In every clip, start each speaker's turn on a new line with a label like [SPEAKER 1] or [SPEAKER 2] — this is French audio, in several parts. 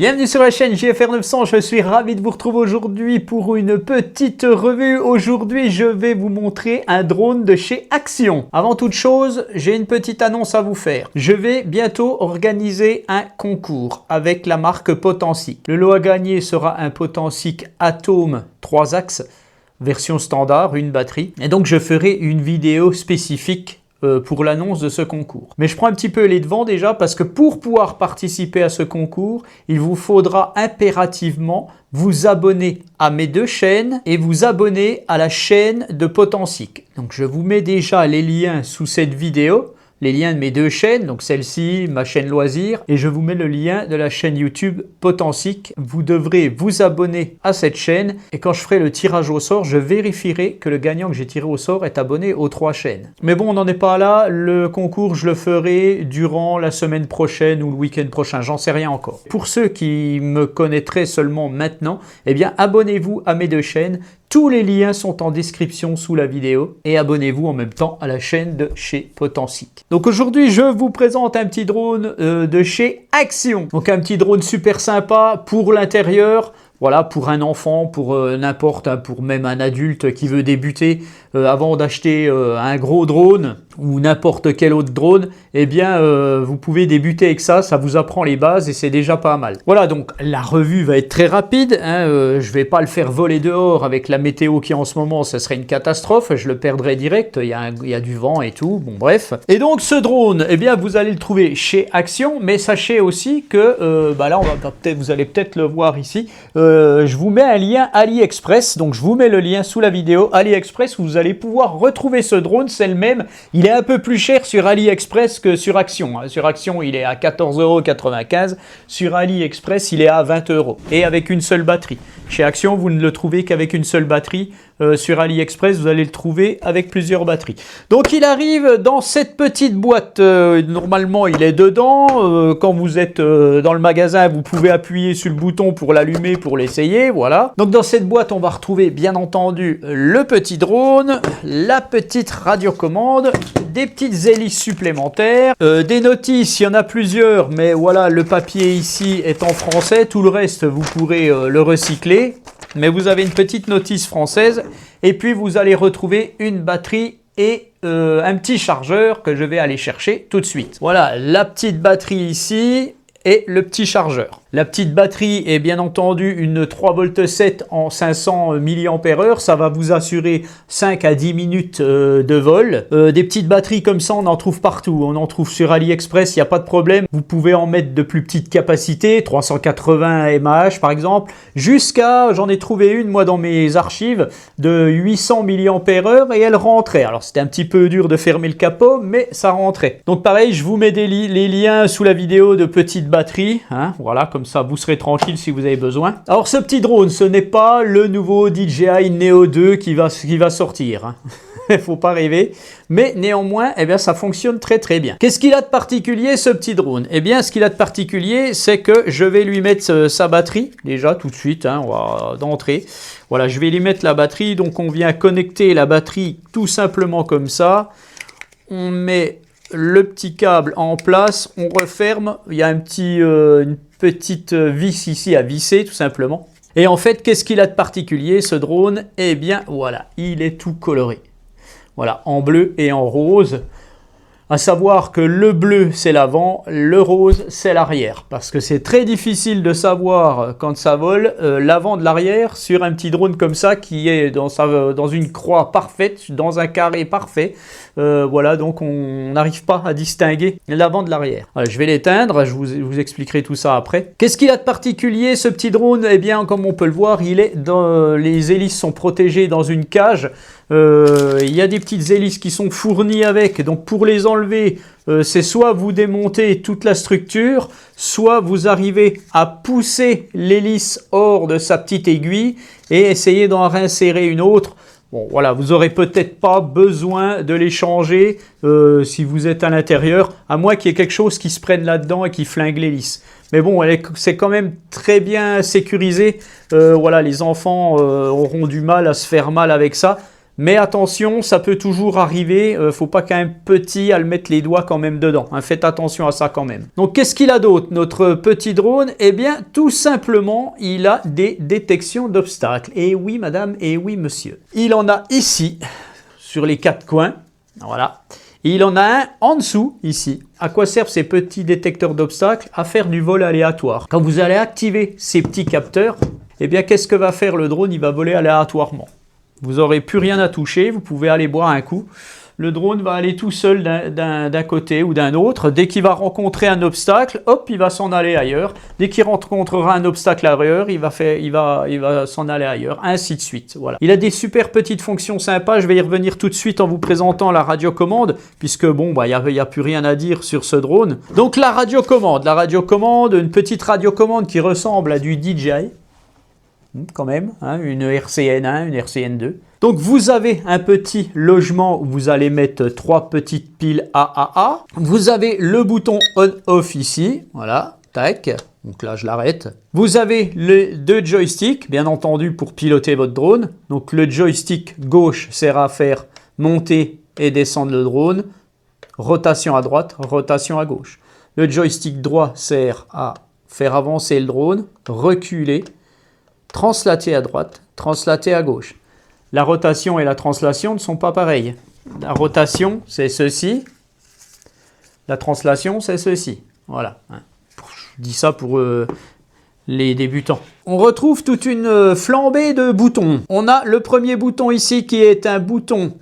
[SPEAKER 1] Bienvenue sur la chaîne JFR 900, je suis ravi de vous retrouver aujourd'hui pour une petite revue. Aujourd'hui, je vais vous montrer un drone de chez Axion. Avant toute chose, j'ai une petite annonce à vous faire. Je vais bientôt organiser un concours avec la marque Potensic. Le lot à gagner sera un Potensic Atom 3 axes, version standard, une batterie. Et donc, je ferai une vidéo spécifique pour l'annonce de ce concours. Mais je prends un petit peu les devants déjà parce que pour pouvoir participer à ce concours, il vous faudra impérativement vous abonner à mes deux chaînes et vous abonner à la chaîne de Potensic. Donc je vous mets déjà les liens sous cette vidéo, les liens de mes deux chaînes, donc celle-ci, ma chaîne loisirs, et je vous mets le lien de la chaîne YouTube Potensic. Vous devrez vous abonner à cette chaîne et quand je ferai le tirage au sort, je vérifierai que le gagnant que j'ai tiré au sort est abonné aux 3 chaînes. Mais bon, on n'en est pas là, le concours je le ferai durant la semaine prochaine ou le week-end prochain, j'en sais rien encore. Pour ceux qui me connaîtraient seulement maintenant, eh bien abonnez-vous à mes deux chaînes. Tous les liens sont en description sous la vidéo et abonnez-vous en même temps à la chaîne de chez Potensic. Donc aujourd'hui, je vous présente un petit drone de chez Axion. Donc un petit drone super sympa pour l'intérieur. Voilà, pour un enfant, pour n'importe, pour même un adulte qui veut débuter, avant d'acheter un gros drone ou n'importe quel autre drone, eh bien, vous pouvez débuter avec ça, ça vous apprend les bases et c'est déjà pas mal. Voilà, donc la revue va être très rapide, hein, je vais pas le faire voler dehors avec la météo qui en ce moment, ça serait une catastrophe, je le perdrais direct, il y a du vent et tout, bon bref. Et donc ce drone, eh bien, vous allez le trouver chez Axion, mais sachez aussi que, là, vous allez peut-être le voir ici, je vous mets un lien AliExpress, donc je vous mets le lien sous la vidéo AliExpress où vous allez pouvoir retrouver ce drone, c'est le même, il est un peu plus cher sur AliExpress que sur Axion. Sur Axion, il est à 14,95 €, sur AliExpress, il est à 20 € et avec une seule batterie. Chez Axion, vous ne le trouvez qu'avec une seule batterie. Sur AliExpress, vous allez le trouver avec plusieurs batteries. Donc, il arrive dans cette petite boîte. Normalement, il est dedans. Quand vous êtes dans le magasin, vous pouvez appuyer sur le bouton pour l'allumer, pour l'essayer. Voilà. Donc, dans cette boîte, on va retrouver, bien entendu, le petit drone, la petite radiocommande, des petites hélices supplémentaires, des notices. Il y en a plusieurs, mais voilà, le papier ici est en français. Tout le reste, vous pourrez le recycler. Mais vous avez une petite notice française et puis vous allez retrouver une batterie et un petit chargeur que je vais aller chercher tout de suite. Voilà la petite batterie ici et le petit chargeur. La petite batterie est bien entendu une 3,7 V en 500 mAh. Ça va vous assurer 5 à 10 minutes de vol. Des petites batteries comme ça, on en trouve partout. On en trouve sur AliExpress, il n'y a pas de problème. Vous pouvez en mettre de plus petites capacités, 380 mAh par exemple, jusqu'à, j'en ai trouvé une moi dans mes archives, de 800 mAh et elle rentrait. Alors c'était un petit peu dur de fermer le capot, mais ça rentrait. Donc pareil, je vous mets les liens sous la vidéo de petites batteries. Hein, voilà, comme ça vous serez tranquille si vous avez besoin. Alors ce petit drone, ce n'est pas le nouveau DJI Neo 2 qui va sortir. Hein. Il ne faut pas rêver. Mais néanmoins, eh bien, ça fonctionne très très bien. Qu'est-ce qu'il a de particulier ce petit drone? Eh bien, ce qu'il a de particulier, c'est que je vais lui mettre sa batterie, déjà tout de suite, hein, d'entrée. Voilà, je vais lui mettre la batterie. Donc on vient connecter la batterie tout simplement comme ça. On met le petit câble en place, on referme, il y a une petite vis ici à visser tout simplement. Et en fait, qu'est-ce qu'il a de particulier ce drone? Eh bien voilà, il est tout coloré. Voilà, en bleu et en rose. À savoir que le bleu c'est l'avant, le rose c'est l'arrière. Parce que c'est très difficile de savoir quand ça vole l'avant de l'arrière sur un petit drone comme ça qui est dans une croix parfaite, dans un carré parfait. Voilà, donc on n'arrive pas à distinguer l'avant de l'arrière. Je vais l'éteindre, je vous expliquerai tout ça après. Qu'est-ce qu'il a de particulier ce petit drone? Eh bien, comme on peut le voir, les hélices sont protégées dans une cage. Il y a des petites hélices qui sont fournies avec, donc pour les enlever, c'est soit vous démontez toute la structure, soit vous arrivez à pousser l'hélice hors de sa petite aiguille et essayer d'en réinsérer une autre. Bon, voilà, vous n'aurez peut-être pas besoin de les changer si vous êtes à l'intérieur, à moins qu'il y ait quelque chose qui se prenne là-dedans et qui flingue l'hélice. Mais bon, c'est quand même très bien sécurisé. Voilà, les enfants auront du mal à se faire mal avec ça. Mais attention, ça peut toujours arriver, faut pas qu'un petit à le mettre les doigts quand même dedans. Hein, faites attention à ça quand même. Donc qu'est-ce qu'il a d'autre, notre petit drone? Eh bien, tout simplement, il a des détections d'obstacles. Et oui, madame, et oui, monsieur. Il en a ici, sur les 4 coins. Voilà. Et il en a un en dessous, ici. À quoi servent ces petits détecteurs d'obstacles? À faire du vol aléatoire. Quand vous allez activer ces petits capteurs, eh bien, qu'est-ce que va faire le drone? Il va voler aléatoirement. Vous n'aurez plus rien à toucher, vous pouvez aller boire un coup. Le drone va aller tout seul d'un côté ou d'un autre. Dès qu'il va rencontrer un obstacle, hop, il va s'en aller ailleurs. Dès qu'il rencontrera un obstacle ailleurs, il va s'en aller ailleurs, ainsi de suite. Voilà. Il a des super petites fonctions sympas. Je vais y revenir tout de suite en vous présentant la radiocommande, puisque bon, il n'y a plus rien à dire sur ce drone. Donc la radiocommande, une petite radiocommande qui ressemble à du DJI. Quand même, hein, une RCN1, une RCN2. Donc vous avez un petit logement où vous allez mettre 3 petites piles AAA. Vous avez le bouton on-off ici, voilà, tac. Donc là je l'arrête. Vous avez les 2 joysticks, bien entendu pour piloter votre drone. Donc le joystick gauche sert à faire monter et descendre le drone. Rotation à droite, rotation à gauche. Le joystick droit sert à faire avancer le drone, reculer, translater à droite, translater à gauche. La rotation et la translation ne sont pas pareilles. La rotation, c'est ceci. La translation, c'est ceci. Voilà. Je dis ça pour les débutants. On retrouve toute une flambée de boutons. On a le premier bouton ici qui est un bouton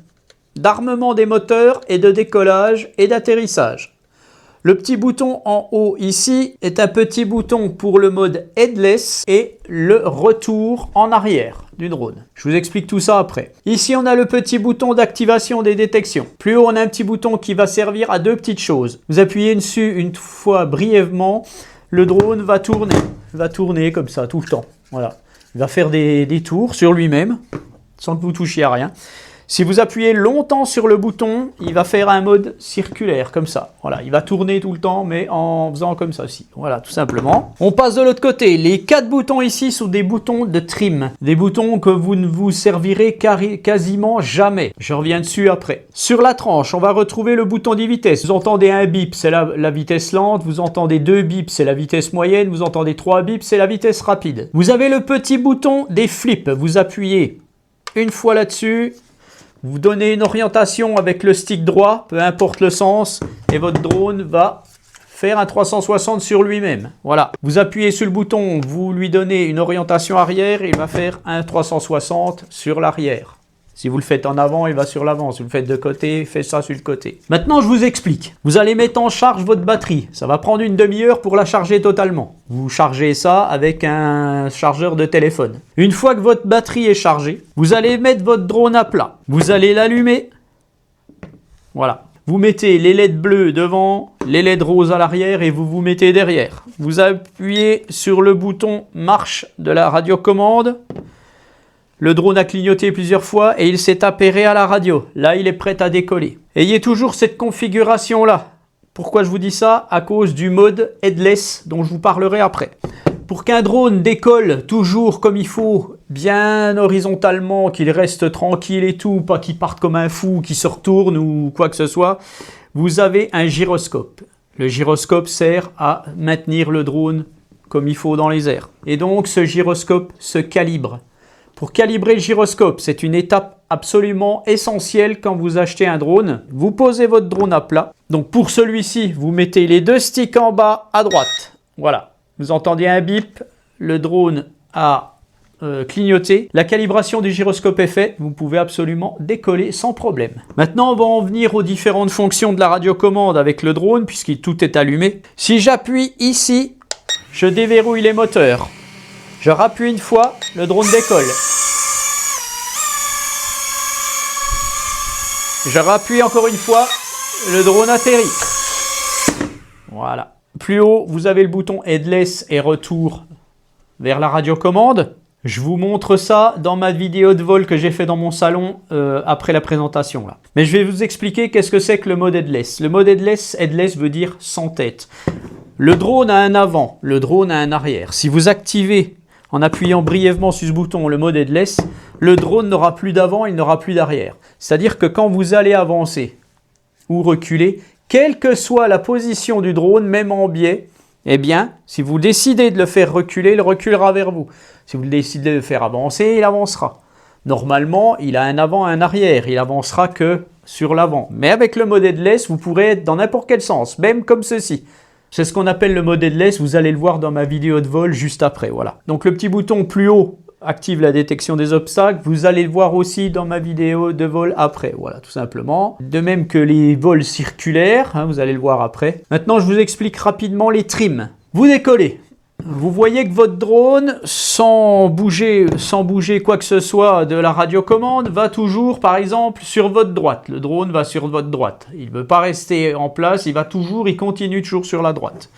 [SPEAKER 1] d'armement des moteurs et de décollage et d'atterrissage. Le petit bouton en haut ici est un petit bouton pour le mode headless et le retour en arrière du drone. Je vous explique tout ça après. Ici, on a le petit bouton d'activation des détections. Plus haut, on a un petit bouton qui va servir à 2 petites choses. Vous appuyez dessus une fois brièvement, le drone va tourner comme ça tout le temps. Voilà. Il va faire des tours sur lui-même sans que vous touchiez à rien. Si vous appuyez longtemps sur le bouton, il va faire un mode circulaire, comme ça. Voilà, il va tourner tout le temps, mais en faisant comme ça aussi. Voilà, tout simplement. On passe de l'autre côté. Les 4 boutons ici sont des boutons de trim. Des boutons que vous ne vous servirez quasiment jamais. Je reviens dessus après. Sur la tranche, on va retrouver le bouton de vitesse. Vous entendez un bip, c'est la vitesse lente. Vous entendez 2 bips, c'est la vitesse moyenne. Vous entendez 3 bips, c'est la vitesse rapide. Vous avez le petit bouton des flips. Vous appuyez une fois là-dessus. Vous donnez une orientation avec le stick droit, peu importe le sens, et votre drone va faire un 360 sur lui-même. Voilà. Vous appuyez sur le bouton, vous lui donnez une orientation arrière, il va faire un 360 sur l'arrière. Si vous le faites en avant, il va sur l'avant. Si vous le faites de côté, faites ça sur le côté. Maintenant, je vous explique. Vous allez mettre en charge votre batterie. Ça va prendre une demi-heure pour la charger totalement. Vous chargez ça avec un chargeur de téléphone. Une fois que votre batterie est chargée, vous allez mettre votre drone à plat. Vous allez l'allumer. Voilà. Vous mettez les LED bleus devant, les LED roses à l'arrière et vous vous mettez derrière. Vous appuyez sur le bouton marche de la radiocommande. Le drone a clignoté plusieurs fois et il s'est appairé à la radio. Là, il est prêt à décoller. Ayez toujours cette configuration-là. Pourquoi je vous dis ça? À cause du mode headless dont je vous parlerai après. Pour qu'un drone décolle toujours comme il faut, bien horizontalement, qu'il reste tranquille et tout, pas qu'il parte comme un fou, qu'il se retourne ou quoi que ce soit, vous avez un gyroscope. Le gyroscope sert à maintenir le drone comme il faut dans les airs. Et donc, ce gyroscope se calibre. Pour calibrer le gyroscope, c'est une étape absolument essentielle quand vous achetez un drone. Vous posez votre drone à plat. Donc pour celui-ci, vous mettez les 2 sticks en bas à droite. Voilà. Vous entendez un bip, le drone a clignoté. La calibration du gyroscope est faite. Vous pouvez absolument décoller sans problème. Maintenant, on va en venir aux différentes fonctions de la radiocommande avec le drone, puisque tout est allumé. Si j'appuie ici, je déverrouille les moteurs. Je rappuie une fois, le drone décolle. Je rappuie encore une fois, le drone atterrit. Voilà. Plus haut, vous avez le bouton headless et retour vers la radiocommande. Je vous montre ça dans ma vidéo de vol que j'ai fait dans mon salon après la présentation là. Mais je vais vous expliquer qu'est-ce que c'est que le mode headless. Le mode headless veut dire sans tête. Le drone a un avant, le drone a un arrière. Si vous activez en appuyant brièvement sur ce bouton, le mode headless, le drone n'aura plus d'avant, il n'aura plus d'arrière. C'est-à-dire que quand vous allez avancer ou reculer, quelle que soit la position du drone, même en biais, eh bien, si vous décidez de le faire reculer, il reculera vers vous. Si vous décidez de le faire avancer, il avancera. Normalement, il a un avant et un arrière, il avancera que sur l'avant. Mais avec le mode headless, vous pourrez être dans n'importe quel sens, même comme ceci. C'est ce qu'on appelle le mode headless, vous allez le voir dans ma vidéo de vol juste après, voilà. Donc le petit bouton plus haut active la détection des obstacles, vous allez le voir aussi dans ma vidéo de vol après, voilà, tout simplement. De même que les vols circulaires, hein, vous allez le voir après. Maintenant, je vous explique rapidement les trims. Vous décollez. Vous voyez que votre drone, sans bouger quoi que ce soit de la radiocommande, va toujours, par exemple, sur votre droite. Le drone va sur votre droite. Il ne veut pas rester en place, il continue toujours sur la droite.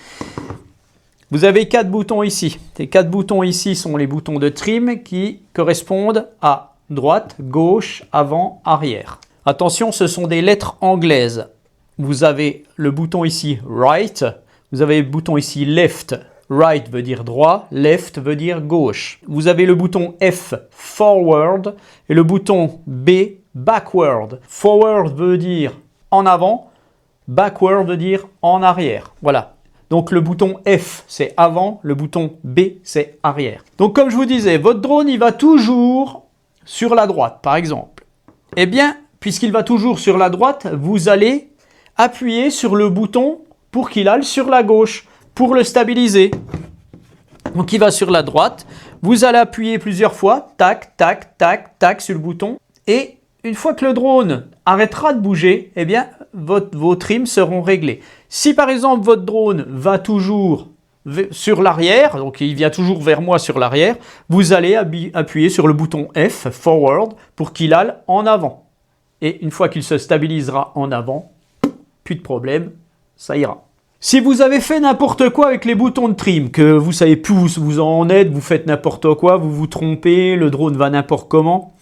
[SPEAKER 1] Vous avez 4 boutons ici. Ces 4 boutons ici sont les boutons de trim qui correspondent à droite, gauche, avant, arrière. Attention, ce sont des lettres anglaises. Vous avez le bouton ici right, vous avez le bouton ici left. Right veut dire droit, left veut dire gauche. Vous avez le bouton F, forward, et le bouton B, backward. Forward veut dire en avant, backward veut dire en arrière. Voilà. Donc le bouton F, c'est avant, le bouton B, c'est arrière. Donc comme je vous disais, votre drone, il va toujours sur la droite, par exemple. Eh bien, puisqu'il va toujours sur la droite, vous allez appuyer sur le bouton pour qu'il aille sur la gauche, pour le stabiliser. Donc il va sur la droite, vous allez appuyer plusieurs fois, tac, tac, tac, tac sur le bouton, et une fois que le drone arrêtera de bouger, eh bien vos trims seront réglés. Si par exemple votre drone va toujours sur l'arrière, donc il vient toujours vers moi sur l'arrière, vous allez appuyer sur le bouton F, forward, pour qu'il aille en avant. Et une fois qu'il se stabilisera en avant, plus de problème, ça ira. Si vous avez fait n'importe quoi avec les boutons de trim, que vous savez plus où vous en êtes, vous faites n'importe quoi, vous vous trompez, le drone va n'importe comment,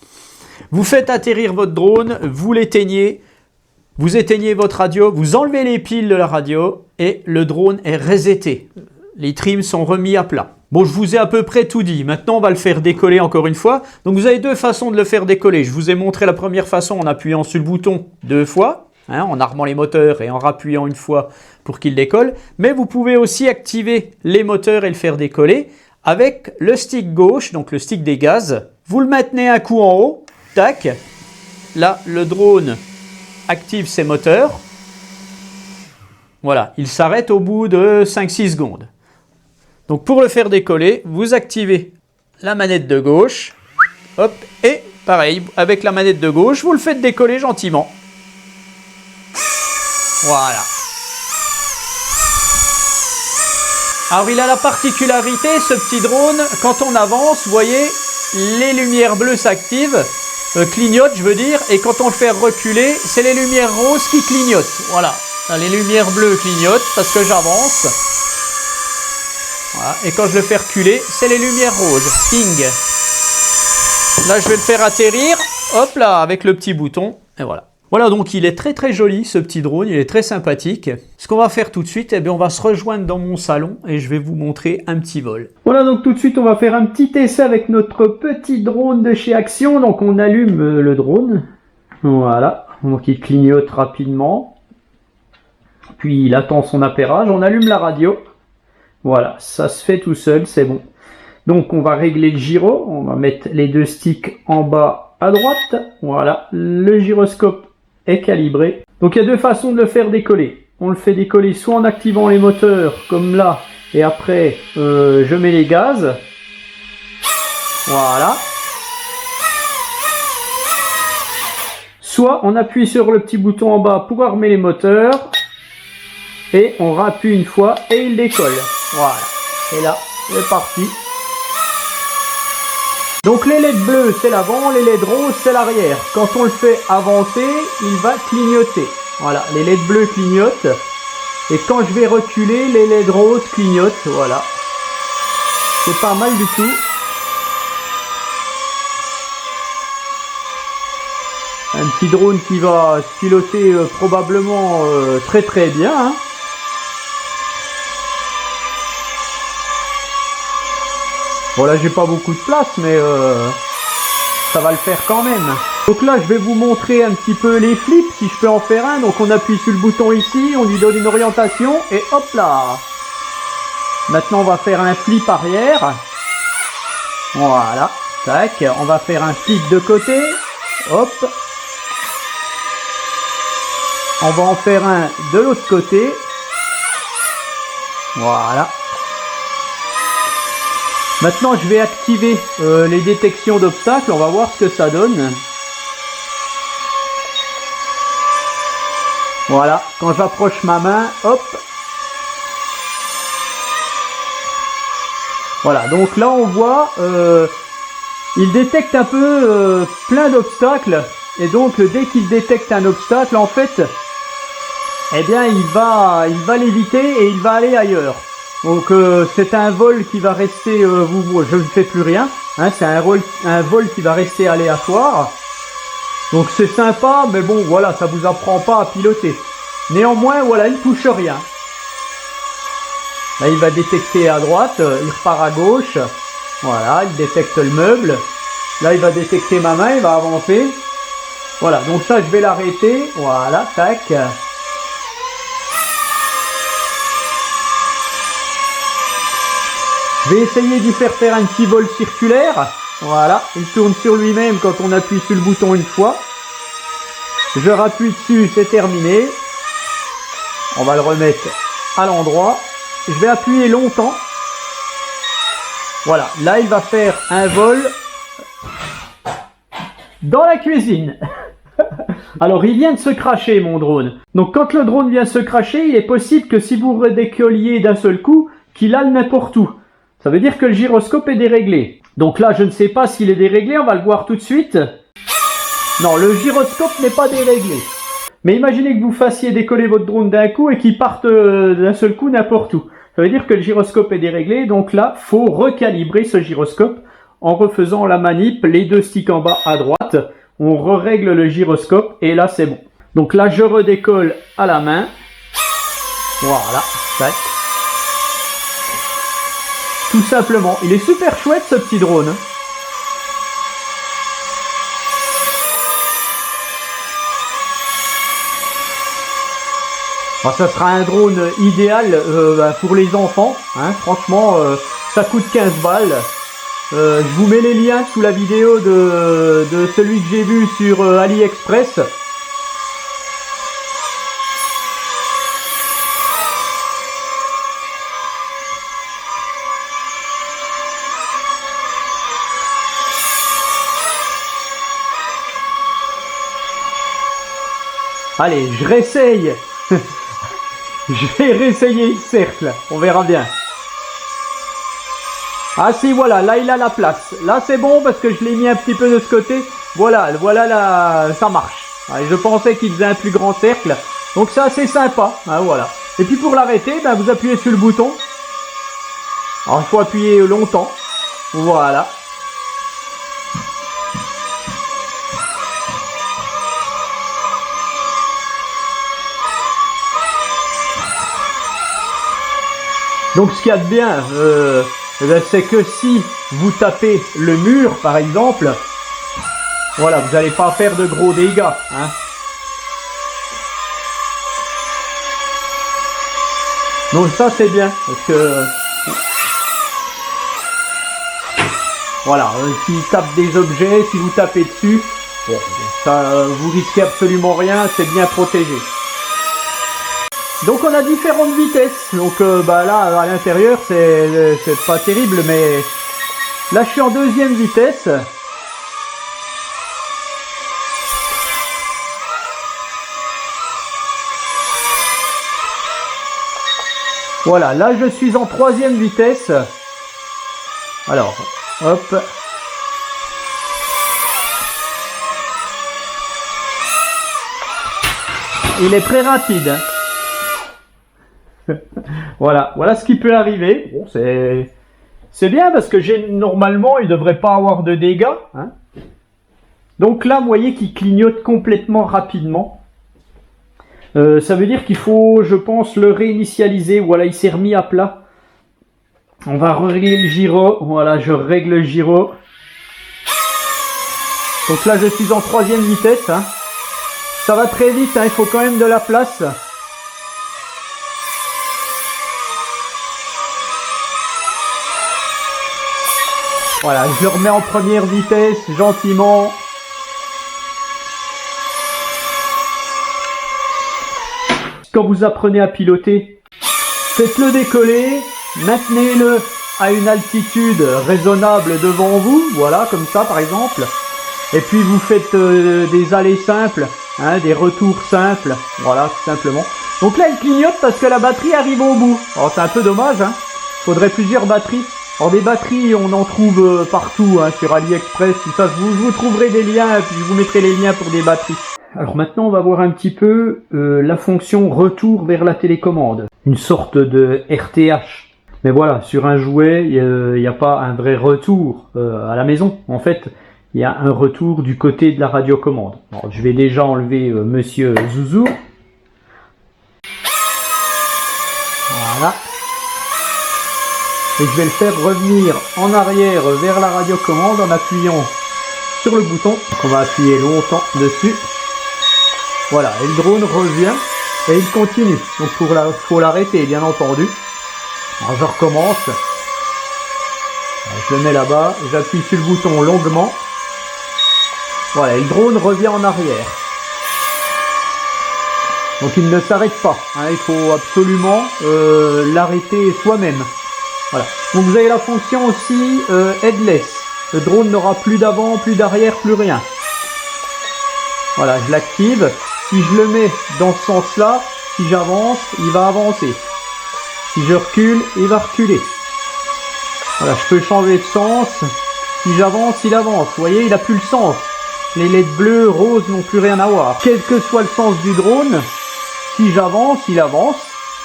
[SPEAKER 1] vous faites atterrir votre drone, vous l'éteignez, vous éteignez votre radio, vous enlevez les piles de la radio et le drone est reseté. Les trims sont remis à plat. Bon, je vous ai à peu près tout dit. Maintenant, on va le faire décoller encore une fois. Donc, vous avez 2 façons de le faire décoller. Je vous ai montré la première façon en appuyant sur le bouton 2 fois. En armant les moteurs et en rappuyant une fois pour qu'il décolle. Mais vous pouvez aussi activer les moteurs et le faire décoller avec le stick gauche, donc le stick des gaz. Vous le maintenez un coup en haut, tac. Là, le drone active ses moteurs. Voilà, il s'arrête au bout de 5-6 secondes. Donc pour le faire décoller, vous activez la manette de gauche. Hop, et pareil, avec la manette de gauche, vous le faites décoller gentiment. Voilà. Alors il a la particularité, ce petit drone, quand on avance, vous voyez, les lumières bleues s'activent, clignotent je veux dire, et quand on le fait reculer, c'est les lumières roses qui clignotent. Voilà, les lumières bleues clignotent parce que j'avance. Voilà. Et quand je le fais reculer, c'est les lumières roses. Ping. Là, je vais le faire atterrir. Hop là, avec le petit bouton. Et voilà. Voilà, donc il est très très joli ce petit drone, il est très sympathique. Ce qu'on va faire tout de suite, eh bien, on va se rejoindre dans mon salon et je vais vous montrer un petit vol. Voilà, donc tout de suite on va faire un petit essai avec notre petit drone de chez Action. Donc on allume le drone, voilà, donc il clignote rapidement. Puis il attend son appairage, on allume la radio. Voilà, ça se fait tout seul, c'est bon. Donc on va régler le gyro, on va mettre les 2 sticks en bas à droite. Voilà, le gyroscope est calibré. Donc il y a 2 façons de le faire décoller. On le fait décoller soit en activant les moteurs comme là, et après je mets les gaz. Voilà. Soit on appuie sur le petit bouton en bas pour armer les moteurs. Et on rappuie une fois et il décolle. Voilà. Et là, c'est parti. Donc les LED bleus c'est l'avant, les LED roses c'est l'arrière. Quand on le fait avancer, il va clignoter. Voilà, les LED bleus clignotent. Et quand je vais reculer, les LED roses clignotent. Voilà. C'est pas mal du tout. Un petit drone qui va se piloter probablement très très bien. Hein. Bon là j'ai pas beaucoup de place, mais ça va le faire quand même. Donc là je vais vous montrer un petit peu les flips, si je peux en faire un. Donc on appuie sur le bouton ici, on lui donne une orientation et hop là. Maintenant on va faire un flip arrière. Voilà, tac, on va faire un flip de côté. Hop. On va en faire un de l'autre côté. Voilà. Maintenant, je vais activer les détections d'obstacles. On va voir ce que ça donne. Voilà. Quand j'approche ma main, hop. Voilà. Donc là, on voit, il détecte un peu plein d'obstacles. Et donc, dès qu'il détecte un obstacle, en fait, eh bien, il va l'éviter et il va aller ailleurs. Donc, c'est un vol qui va rester, je ne fais plus rien. Hein, c'est un vol qui va rester aléatoire. Donc, c'est sympa, mais bon, voilà, ça vous apprend pas à piloter. Néanmoins, voilà, il ne touche rien. Là, il va détecter à droite, il repart à gauche. Voilà, il détecte le meuble. Là, il va détecter ma main, il va avancer. Voilà, donc ça, je vais l'arrêter. Voilà, tac. Je vais essayer d'y faire un petit vol circulaire. Voilà, il tourne sur lui-même quand on appuie sur le bouton une fois. Je rappuie dessus, c'est terminé. On va le remettre à l'endroit. Je vais appuyer longtemps. Voilà, là, il va faire un vol dans la cuisine. Alors, il vient de se cracher, mon drone. Donc, quand le drone vient se cracher, il est possible que si vous redécolliez d'un seul coup, qu'il aille n'importe où. Ça veut dire que le gyroscope est déréglé. Donc là, je ne sais pas s'il est déréglé, on va le voir tout de suite. Non, le gyroscope n'est pas déréglé. Mais imaginez que vous fassiez décoller votre drone d'un coup et qu'il parte d'un seul coup n'importe où. Ça veut dire que le gyroscope est déréglé, donc là, faut recalibrer ce gyroscope en refaisant la manip, les deux sticks en bas à droite. On règle le gyroscope et là, c'est bon. Donc là, je redécolle à la main. Voilà, tac. Tout simplement. Il est super chouette ce petit drone. Alors, ça sera un drone idéal pour les enfants. Hein. Franchement, ça coûte 15 balles. Je vous mets les liens sous la vidéo de celui que j'ai vu sur AliExpress. Allez, je réessaye. Je vais réessayer le cercle. On verra bien. Ah si, voilà, là il a la place. Là c'est bon parce que je l'ai mis un petit peu de ce côté. Voilà, voilà là, ça marche. Ah, je pensais qu'il faisait un plus grand cercle. Donc c'est assez sympa. Ah, voilà. Et puis pour l'arrêter, ben, vous appuyez sur le bouton. Alors il faut appuyer longtemps. Voilà. Donc ce qu'il y a de bien, c'est que si vous tapez le mur, par exemple, voilà, vous n'allez pas faire de gros dégâts. Hein. Donc ça c'est bien, parce que voilà, s'il tape des objets, si vous tapez dessus, bon, ça, vous risquez absolument rien, c'est bien protégé. Donc on a différentes vitesses, donc bah là à l'intérieur c'est pas terrible, mais là je suis en deuxième vitesse. Voilà, là je suis en troisième vitesse. Alors, hop. Il est très rapide. Hein. Voilà, voilà ce qui peut arriver. Bon, c'est bien parce que normalement, il ne devrait pas avoir de dégâts. Hein. Donc là, vous voyez qu'il clignote complètement rapidement. Ça veut dire qu'il faut, je pense, le réinitialiser. Voilà, il s'est remis à plat. On va régler le gyro. Voilà, je règle le gyro. Donc là, je suis en 3e vitesse. Hein. Ça va très vite, hein, il faut quand même de la place. Voilà, je le remets en 1re vitesse, gentiment. Quand vous apprenez à piloter, faites-le décoller, maintenez-le à une altitude raisonnable devant vous, voilà, comme ça par exemple. Et puis vous faites des allées simples, hein, des retours simples, voilà, tout simplement. Donc là, il clignote parce que la batterie arrive au bout. Alors c'est un peu dommage, hein. Faudrait plusieurs batteries. Alors des batteries, on en trouve partout, hein, sur AliExpress, tout ça. Vous trouverez des liens, et puis je vous mettrai les liens pour des batteries. Alors maintenant, on va voir un petit peu la fonction retour vers la télécommande. Une sorte de RTH. Mais voilà, sur un jouet, il n'y a pas un vrai retour à la maison. En fait, il y a un retour du côté de la radiocommande. Alors, je vais déjà enlever Monsieur Zouzou. Voilà. Et je vais le faire revenir en arrière vers la radiocommande en appuyant sur le bouton. Donc on va appuyer longtemps dessus. Voilà, et le drone revient et il continue. Donc faut l'arrêter, bien entendu. Alors je recommence. Alors, je le mets là-bas, j'appuie sur le bouton longuement. Voilà, et le drone revient en arrière. Donc il ne s'arrête pas. Hein, il faut absolument l'arrêter soi-même. Voilà. Donc vous avez la fonction aussi headless. Le drone n'aura plus d'avant, plus d'arrière, plus rien. Voilà, je l'active. Si je le mets dans ce sens-là, si j'avance, il va avancer. Si je recule, il va reculer. Voilà, je peux changer de sens. Si j'avance, il avance. Vous voyez, il n'a plus le sens. Les LED bleus, roses n'ont plus rien à voir. Quel que soit le sens du drone, si j'avance, il avance.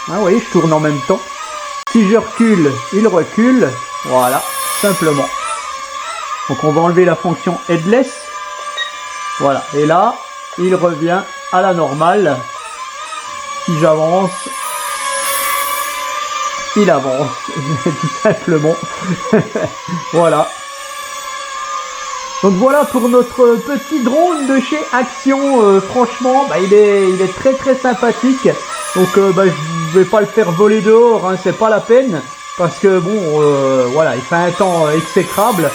[SPEAKER 1] Ah, vous voyez, je tourne en même temps. Si je recule, il recule. Voilà, simplement. Donc on va enlever la fonction headless. Voilà, et là, il revient à la normale. Si j'avance, il avance, tout simplement. Voilà. Donc voilà pour notre petit drone de chez Action. Franchement, il est très très sympathique. Donc je vais pas le faire voler dehors, hein, c'est pas la peine. Parce que bon, voilà, il fait un temps exécrable.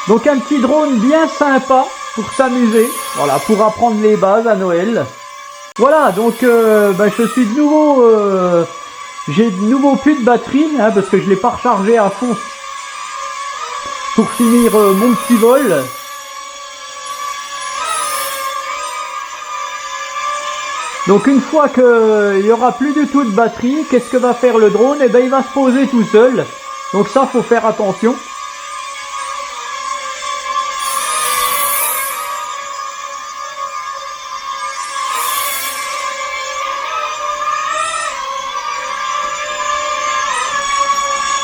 [SPEAKER 1] Donc un petit drone bien sympa pour s'amuser, voilà, pour apprendre les bases à Noël. Voilà, donc je suis de nouveau, j'ai de nouveau plus de batterie, hein, parce que je l'ai pas rechargé à fond pour finir mon petit vol. Donc une fois qu'il y aura plus du tout de batterie, qu'est-ce que va faire le drone? Eh ben il va se poser tout seul. Donc ça, faut faire attention.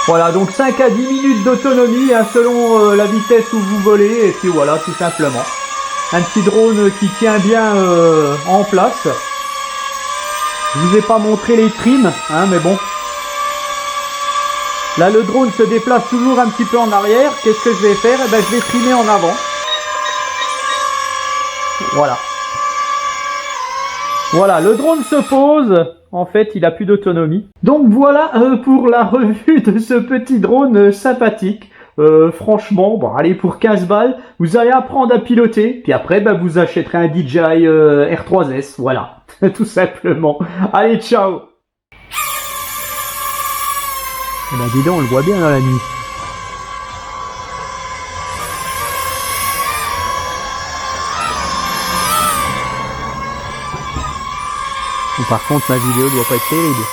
[SPEAKER 1] Voilà, donc 5 à 10 minutes d'autonomie, hein, selon la vitesse où vous volez, et puis voilà, tout simplement. Un petit drone qui tient bien en place. Je vous ai pas montré les trims, hein, mais bon. Là, le drone se déplace toujours un petit peu en arrière. Qu'est-ce que je vais faire? Eh ben, je vais trimer en avant. Voilà. Voilà, le drone se pose. En fait, il a plus d'autonomie. Donc voilà pour la revue de ce petit drone sympathique. Franchement, bon, allez, pour 15 balles, vous allez apprendre à piloter. Puis après, vous achèterez un DJI R3S. Voilà, tout simplement. Allez, ciao. Dis donc, on le voit bien dans la nuit. Par contre, ma vidéo doit pas être terrible.